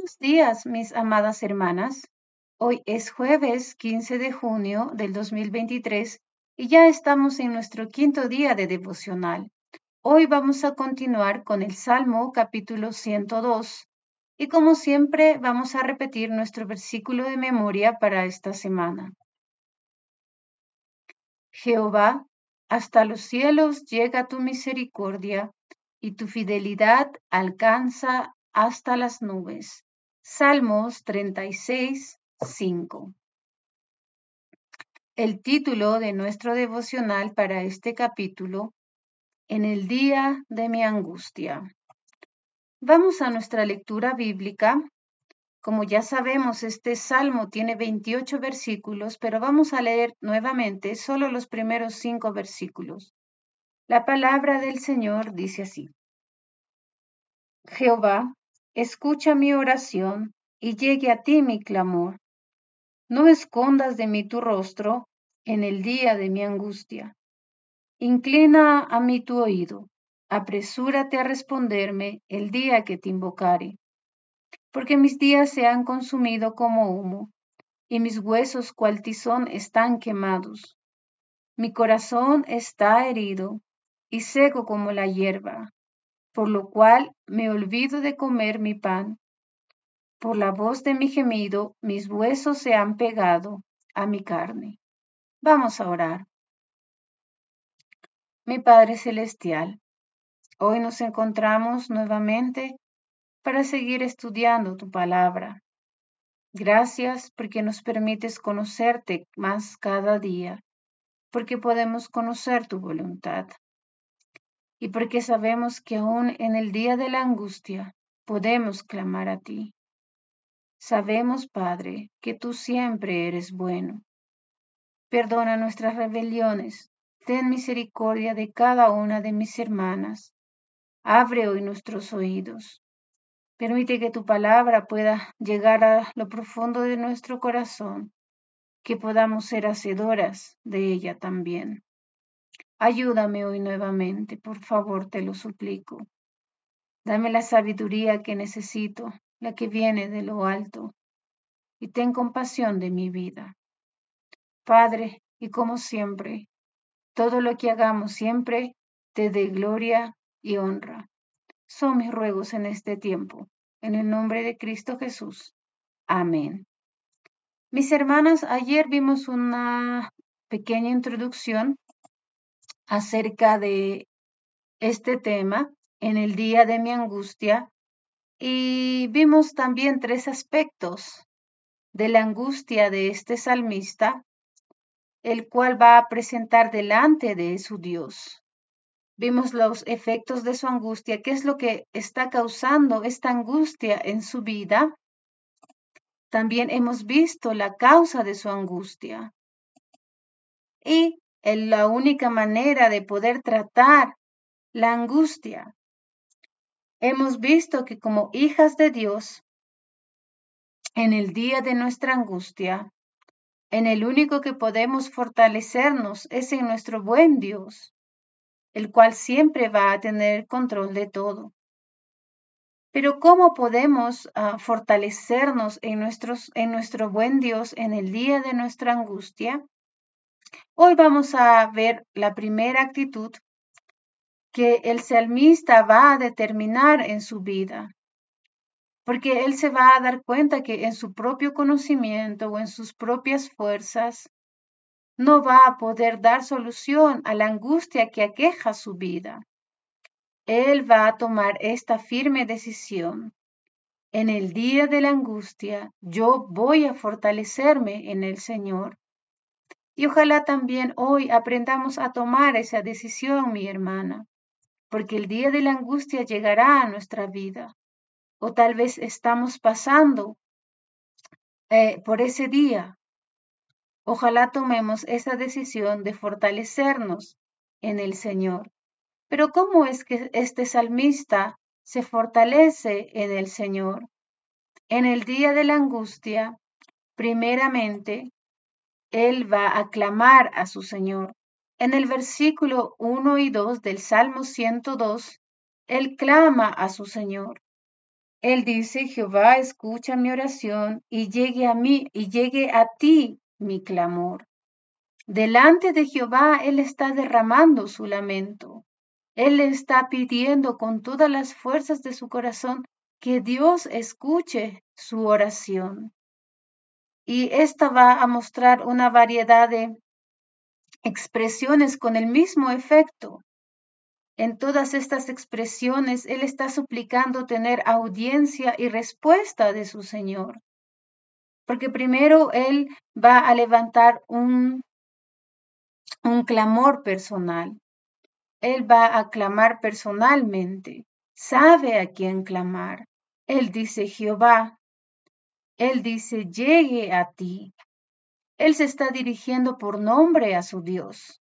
Buenos días, mis amadas hermanas. Hoy es jueves 15 de junio del 2023 y ya estamos en nuestro quinto día de devocional. Hoy vamos a continuar con el Salmo capítulo 102 y como siempre vamos a repetir nuestro versículo de memoria para esta semana. Jehová, hasta los cielos llega tu misericordia y tu fidelidad alcanza hasta las nubes. Salmos 36, 5. El título de nuestro devocional para este capítulo, En el día de mi angustia. Vamos a nuestra lectura bíblica. Como ya sabemos, este salmo tiene 28 versículos, pero vamos a leer nuevamente solo los primeros 5 versículos. La palabra del Señor dice así: Jehová, escucha mi oración y llegue a ti mi clamor. No escondas de mí tu rostro en el día de mi angustia. Inclina a mí tu oído, apresúrate a responderme el día que te invocare. Porque mis días se han consumido como humo, y mis huesos cual tizón están quemados. Mi corazón está herido y seco como la hierba, por lo cual me olvido de comer mi pan. Por la voz de mi gemido, mis huesos se han pegado a mi carne. Vamos a orar. Mi Padre Celestial, hoy nos encontramos nuevamente para seguir estudiando tu palabra. Gracias porque nos permites conocerte más cada día, porque podemos conocer tu voluntad y porque sabemos que aún en el día de la angustia podemos clamar a ti. Sabemos, Padre, que tú siempre eres bueno. Perdona nuestras rebeliones. Ten misericordia de cada una de mis hermanas. Abre hoy nuestros oídos. Permite que tu palabra pueda llegar a lo profundo de nuestro corazón, que podamos ser hacedoras de ella también. Ayúdame hoy nuevamente, por favor, te lo suplico. Dame la sabiduría que necesito, la que viene de lo alto, y ten compasión de mi vida. Padre, y como siempre, todo lo que hagamos siempre te dé gloria y honra. Son mis ruegos en este tiempo, en el nombre de Cristo Jesús. Amén. Mis hermanas, ayer vimos una pequeña introducción acerca de este tema en el día de mi angustia y vimos también 3 aspectos de la angustia de este salmista, el cual va a presentar delante de su Dios. Vimos los efectos de su angustia, qué es lo que está causando esta angustia en su vida. También hemos visto la causa de su angustia y la única manera de poder tratar la angustia. Hemos visto que como hijas de Dios, en el día de nuestra angustia, en el único que podemos fortalecernos es en nuestro buen Dios, el cual siempre va a tener control de todo. Pero ¿cómo podemos fortalecernos en nuestro buen Dios en el día de nuestra angustia? Hoy vamos a ver la primera actitud que el salmista va a determinar en su vida, porque él se va a dar cuenta que en su propio conocimiento o en sus propias fuerzas no va a poder dar solución a la angustia que aqueja su vida. Él va a tomar esta firme decisión. En el día de la angustia, yo voy a fortalecerme en el Señor. Y ojalá también hoy aprendamos a tomar esa decisión, mi hermana, porque el día de la angustia llegará a nuestra vida. O tal vez estamos pasando por ese día. Ojalá tomemos esa decisión de fortalecernos en el Señor. Pero ¿cómo es que este salmista se fortalece en el Señor? En el día de la angustia, primeramente, él va a clamar a su Señor. En el versículo 1 y 2 del Salmo 102, él clama a su Señor. Él dice, Jehová, escucha mi oración y llegue a mí y llegue a ti mi clamor. Delante de Jehová Él está derramando su lamento. Él le está pidiendo con todas las fuerzas de su corazón que Dios escuche su oración. Y esta va a mostrar una variedad de expresiones con el mismo efecto. En todas estas expresiones, Él está suplicando tener audiencia y respuesta de su Señor. Porque primero Él va a levantar un clamor personal. Él va a clamar personalmente. Sabe a quién clamar. Él dice Jehová. Él dice llegue a ti. Él se está dirigiendo por nombre a su Dios.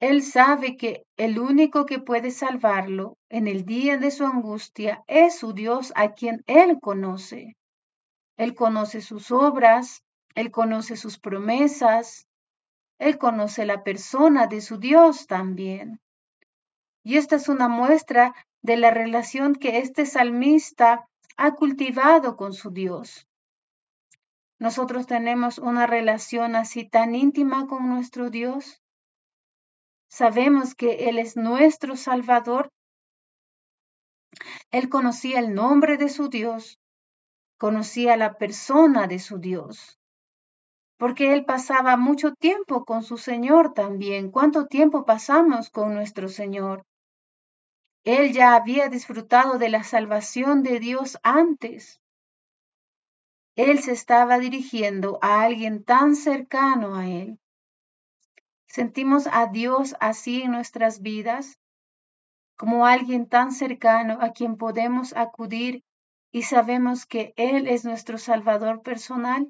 Él sabe que el único que puede salvarlo en el día de su angustia es su Dios a quien él conoce. Él conoce sus obras, él conoce sus promesas, él conoce la persona de su Dios también. Y esta es una muestra de la relación que este salmista ha cultivado con su Dios. Nosotros tenemos una relación así tan íntima con nuestro Dios. Sabemos que Él es nuestro Salvador. Él conocía el nombre de su Dios, conocía la persona de su Dios, porque Él pasaba mucho tiempo con su Señor también. ¿Cuánto tiempo pasamos con nuestro Señor? Él ya había disfrutado de la salvación de Dios antes. Él se estaba dirigiendo a alguien tan cercano a Él. ¿Sentimos a Dios así en nuestras vidas? Como alguien tan cercano a quien podemos acudir y sabemos que Él es nuestro Salvador personal,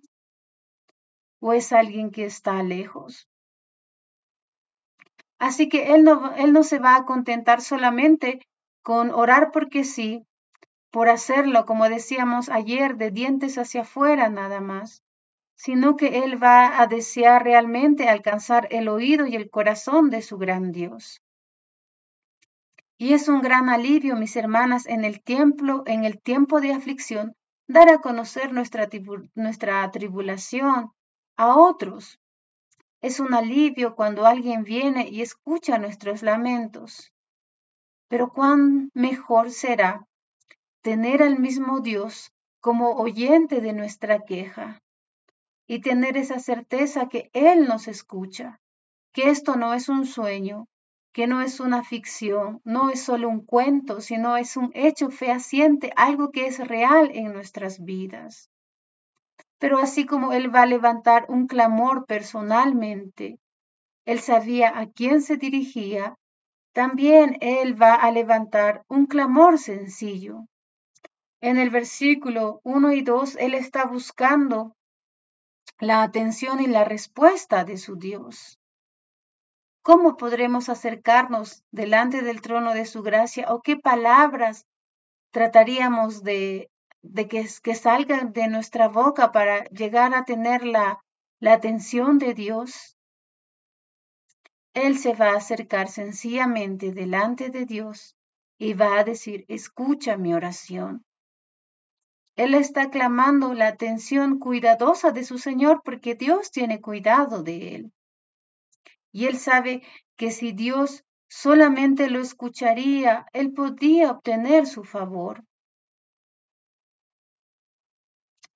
o es alguien que está lejos. Así que Él no se va a contentar solamente con orar porque sí, por hacerlo, como decíamos ayer, de dientes hacia afuera nada más, sino que Él va a desear realmente alcanzar el oído y el corazón de su gran Dios. Y es un gran alivio, mis hermanas, en el tiempo de aflicción, dar a conocer nuestra tribulación a otros. Es un alivio cuando alguien viene y escucha nuestros lamentos. Pero cuán mejor será tener al mismo Dios como oyente de nuestra queja y tener esa certeza que Él nos escucha, que esto no es un sueño, que no es una ficción, no es solo un cuento, sino es un hecho fehaciente, algo que es real en nuestras vidas. Pero así como Él va a levantar un clamor personalmente, Él sabía a quién se dirigía, también Él va a levantar un clamor sencillo. En el versículo 1 y 2, Él está buscando la atención y la respuesta de su Dios. ¿Cómo podremos acercarnos delante del trono de su gracia o qué palabras trataríamos de que salgan de nuestra boca para llegar a tener la atención de Dios? Él se va a acercar sencillamente delante de Dios y va a decir, escucha mi oración. Él está clamando la atención cuidadosa de su Señor porque Dios tiene cuidado de él. Y él sabe que si Dios solamente lo escucharía, él podía obtener su favor.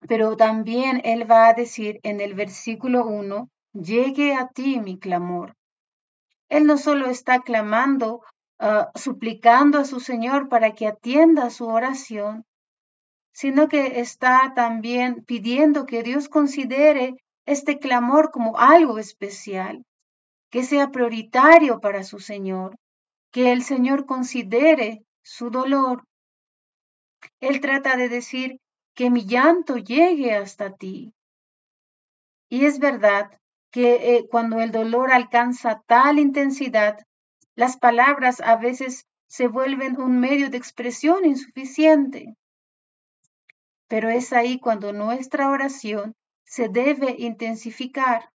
Pero también él va a decir en el versículo 1, llegue a ti mi clamor. Él no solo está clamando, suplicando a su Señor para que atienda su oración, sino que está también pidiendo que Dios considere este clamor como algo especial, que sea prioritario para su Señor, que el Señor considere su dolor. Él trata de decir que mi llanto llegue hasta ti. Y es verdad que cuando el dolor alcanza tal intensidad, las palabras a veces se vuelven un medio de expresión insuficiente. Pero es ahí cuando nuestra oración se debe intensificar.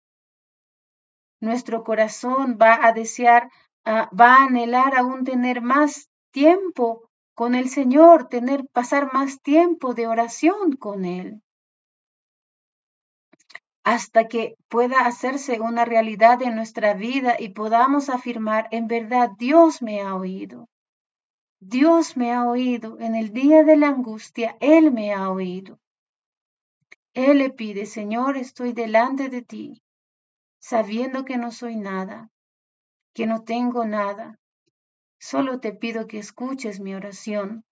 Nuestro corazón va a desear, va a anhelar aún tener más tiempo con el Señor, pasar más tiempo de oración con Él, hasta que pueda hacerse una realidad en nuestra vida y podamos afirmar, en verdad, Dios me ha oído. Dios me ha oído. En el día de la angustia, Él me ha oído. Él le pide, Señor, estoy delante de ti, sabiendo que no soy nada, que no tengo nada. Solo te pido que escuches mi oración.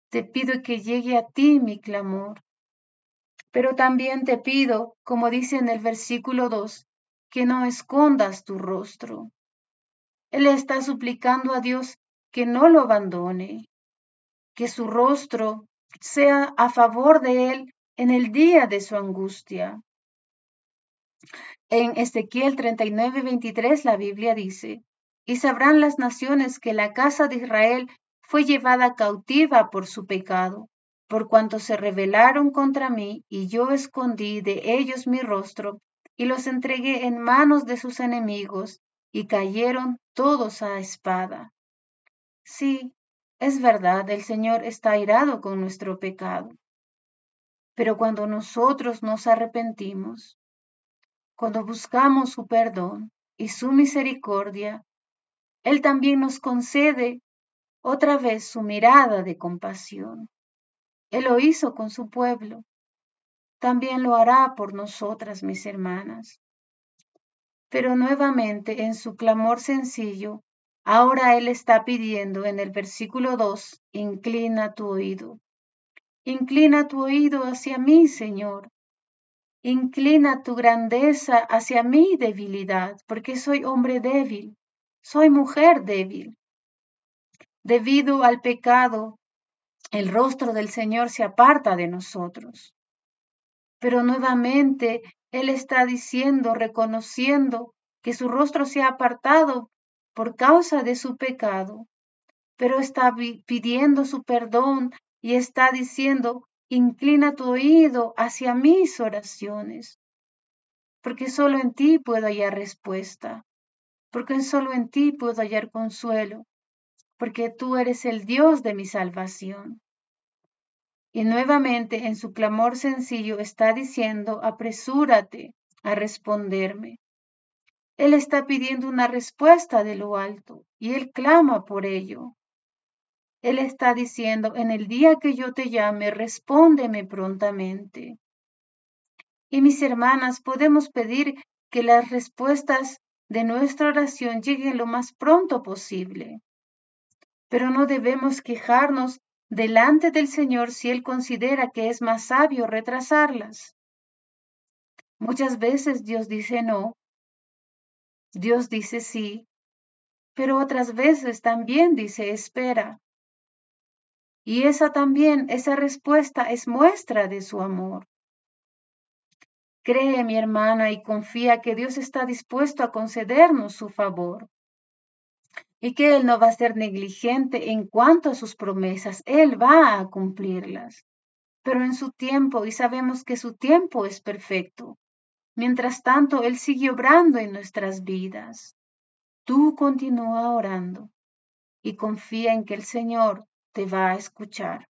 Te pido que llegue a ti mi clamor. Pero también te pido, como dice en el versículo 2, que no escondas tu rostro. Él está suplicando a Dios que no lo abandone, que su rostro sea a favor de él en el día de su angustia. En Ezequiel 39:23 la Biblia dice, y sabrán las naciones que la casa de Israel fue llevada cautiva por su pecado, por cuanto se rebelaron contra mí, y yo escondí de ellos mi rostro, y los entregué en manos de sus enemigos, y cayeron todos a espada. Sí, es verdad, el Señor está airado con nuestro pecado, pero cuando nosotros nos arrepentimos, cuando buscamos su perdón y su misericordia, Él también nos concede otra vez su mirada de compasión. Él lo hizo con su pueblo, también lo hará por nosotras, mis hermanas. Pero nuevamente en su clamor sencillo, ahora Él está pidiendo en el versículo 2, inclina tu oído. Inclina tu oído hacia mí, Señor. Inclina tu grandeza hacia mi debilidad, porque soy hombre débil, soy mujer débil. Debido al pecado, el rostro del Señor se aparta de nosotros. Pero nuevamente Él está diciendo, reconociendo que su rostro se ha apartado por causa de su pecado, pero está pidiendo su perdón y está diciendo, inclina tu oído hacia mis oraciones, porque solo en ti puedo hallar respuesta, porque solo en ti puedo hallar consuelo, porque tú eres el Dios de mi salvación. Y nuevamente en su clamor sencillo está diciendo, apresúrate a responderme. Él está pidiendo una respuesta de lo alto y él clama por ello. Él está diciendo, en el día que yo te llame, respóndeme prontamente. Y mis hermanas, podemos pedir que las respuestas de nuestra oración lleguen lo más pronto posible. Pero no debemos quejarnos delante del Señor si Él considera que es más sabio retrasarlas. Muchas veces Dios dice no, Dios dice sí, pero otras veces también dice espera. Y esa respuesta es muestra de su amor. Cree, mi hermana, y confía que Dios está dispuesto a concedernos su favor y que Él no va a ser negligente en cuanto a sus promesas. Él va a cumplirlas, pero en su tiempo, y sabemos que su tiempo es perfecto. Mientras tanto, Él sigue obrando en nuestras vidas. Tú continúa orando y confía en que el Señor te va a escuchar.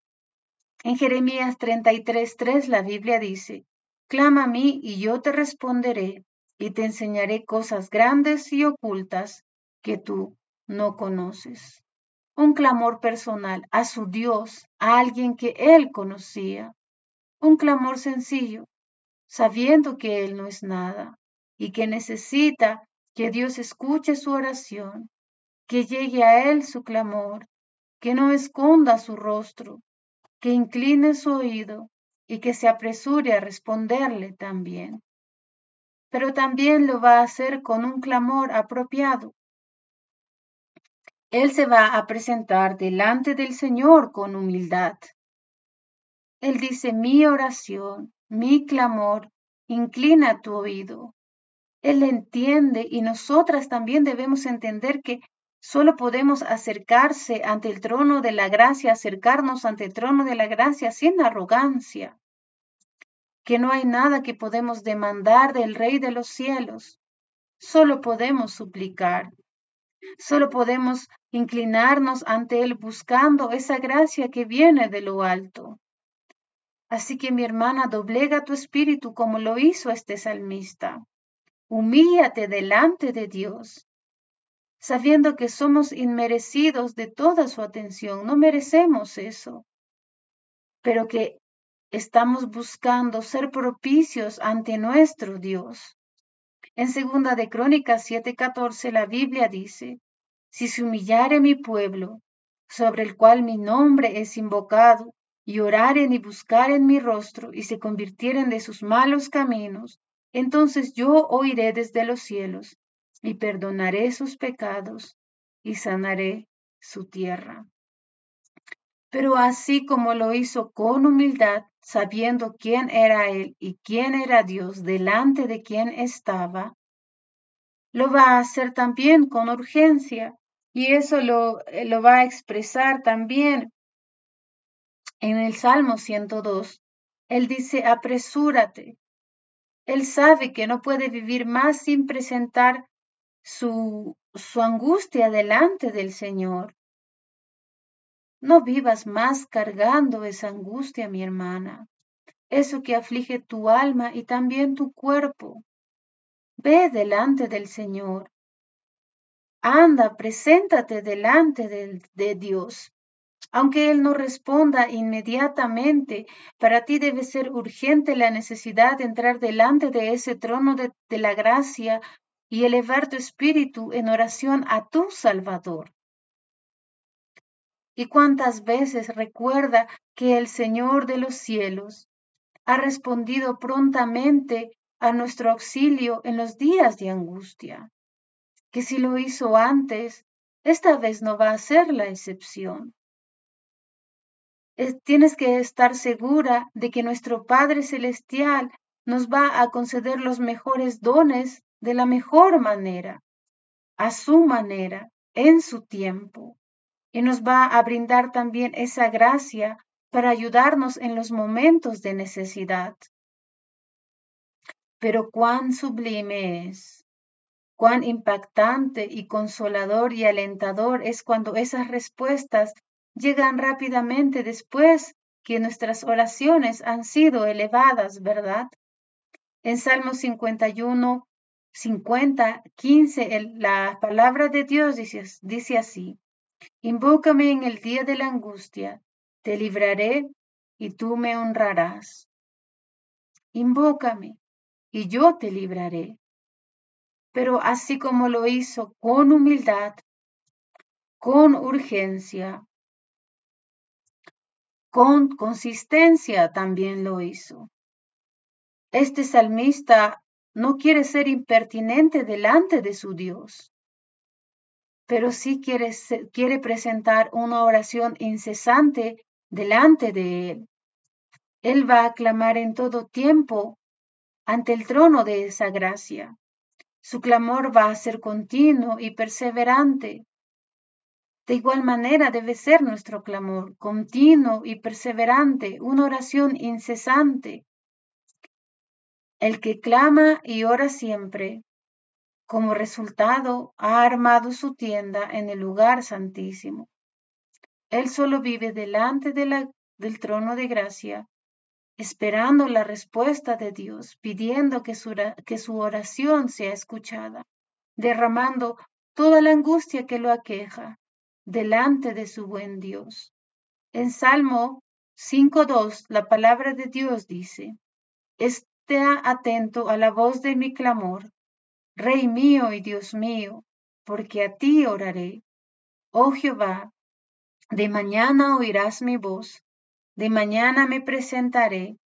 En Jeremías 33:3 la Biblia dice, clama a mí y yo te responderé y te enseñaré cosas grandes y ocultas que tú no conoces. Un clamor personal a su Dios, a alguien que él conocía. Un clamor sencillo, sabiendo que él no es nada y que necesita que Dios escuche su oración, que llegue a él su clamor, que no esconda su rostro, que incline su oído y que se apresure a responderle también. Pero también lo va a hacer con un clamor apropiado. Él se va a presentar delante del Señor con humildad. Él dice, mi oración, mi clamor, inclina tu oído. Él entiende y nosotras también debemos entender que solo podemos acercarse ante el trono de la gracia, acercarnos ante el trono de la gracia sin arrogancia, que no hay nada que podemos demandar del Rey de los cielos, solo podemos suplicar. Solo podemos inclinarnos ante Él buscando esa gracia que viene de lo alto. Así que mi hermana, doblega tu espíritu como lo hizo este salmista. Humíllate delante de Dios, sabiendo que somos inmerecidos de toda su atención. No merecemos eso, pero que estamos buscando ser propicios ante nuestro Dios. En segunda de Crónicas 7:14 la Biblia dice, si se humillare mi pueblo, sobre el cual mi nombre es invocado, y oraren y buscaren mi rostro, y se convirtieren de sus malos caminos, entonces yo oiré desde los cielos, y perdonaré sus pecados, y sanaré su tierra. Pero así como lo hizo con humildad, sabiendo quién era Él y quién era Dios delante de quien estaba, lo va a hacer también con urgencia. Y eso lo va a expresar también en el Salmo 102. Él dice, apresúrate. Él sabe que no puede vivir más sin presentar su angustia delante del Señor. No vivas más cargando esa angustia, mi hermana, eso que aflige tu alma y también tu cuerpo. Ve delante del Señor. Anda, preséntate delante de Dios. Aunque Él no responda inmediatamente, para ti debe ser urgente la necesidad de entrar delante de ese trono de la gracia y elevar tu espíritu en oración a tu Salvador. ¿Y cuántas veces recuerda que el Señor de los cielos ha respondido prontamente a nuestro auxilio en los días de angustia? Que si lo hizo antes, esta vez no va a ser la excepción. Tienes que estar segura de que nuestro Padre Celestial nos va a conceder los mejores dones de la mejor manera, a su manera, en su tiempo, y nos va a brindar también esa gracia para ayudarnos en los momentos de necesidad. Pero cuán sublime es, cuán impactante y consolador y alentador es cuando esas respuestas llegan rápidamente después que nuestras oraciones han sido elevadas, ¿verdad? En Salmo 51, 50, 15, la palabra de Dios dice así, invócame en el día de la angustia, te libraré y tú me honrarás. Invócame y yo te libraré. Pero así como lo hizo con humildad, con urgencia, con consistencia también lo hizo. Este salmista no quiere ser impertinente delante de su Dios, pero sí quiere presentar una oración incesante delante de Él. Él va a clamar en todo tiempo ante el trono de esa gracia. Su clamor va a ser continuo y perseverante. De igual manera debe ser nuestro clamor, continuo y perseverante, una oración incesante. El que clama y ora siempre, como resultado, ha armado su tienda en el lugar santísimo. Él solo vive delante del trono de gracia, esperando la respuesta de Dios, pidiendo que su oración sea escuchada, derramando toda la angustia que lo aqueja delante de su buen Dios. En Salmo 5:2, la palabra de Dios dice, esté atento a la voz de mi clamor, Rey mío y Dios mío, porque a ti oraré. Oh Jehová, de mañana oirás mi voz, de mañana me presentaré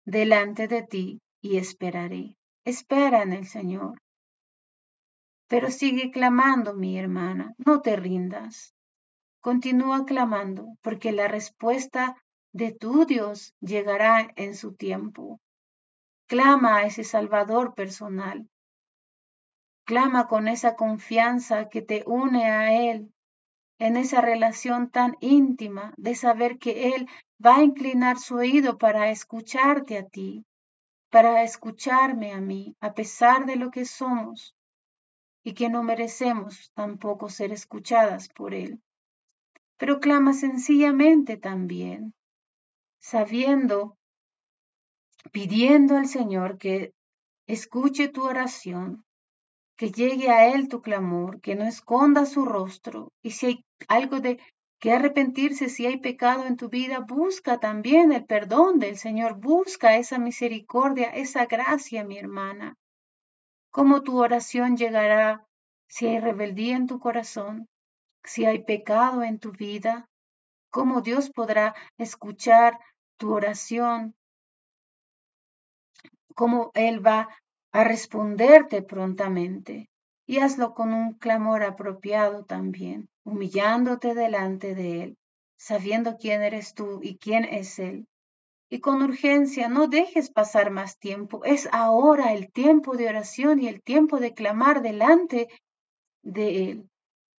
delante de ti y esperaré. Espera en el Señor. Pero sigue clamando, mi hermana, no te rindas. Continúa clamando, porque la respuesta de tu Dios llegará en su tiempo. Clama a ese Salvador personal. Clama con esa confianza que te une a Él, en esa relación tan íntima de saber que Él va a inclinar su oído para escucharte a ti, para escucharme a mí, a pesar de lo que somos. y que no merecemos tampoco ser escuchadas por Él. Pero clama sencillamente también, sabiendo, pidiendo al Señor que escuche tu oración, que llegue a Él tu clamor, que no esconda su rostro. Y si hay algo de que arrepentirse, si hay pecado en tu vida, busca también el perdón del Señor, busca esa misericordia, esa gracia, mi hermana. ¿Cómo tu oración llegará si hay rebeldía en tu corazón, si hay pecado en tu vida? ¿Cómo Dios podrá escuchar tu oración? ¿Cómo Él va a responderte prontamente? Y hazlo con un clamor apropiado también, humillándote delante de Él, sabiendo quién eres tú y quién es Él. Y con urgencia, no dejes pasar más tiempo. Es ahora el tiempo de oración y el tiempo de clamar delante de Él.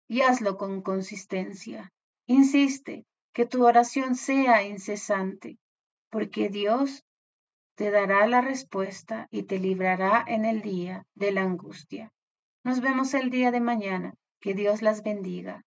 Y hazlo con consistencia. Insiste, que tu oración sea incesante, porque Dios te dará la respuesta y te librará en el día de la angustia. Nos vemos el día de mañana. Que Dios las bendiga.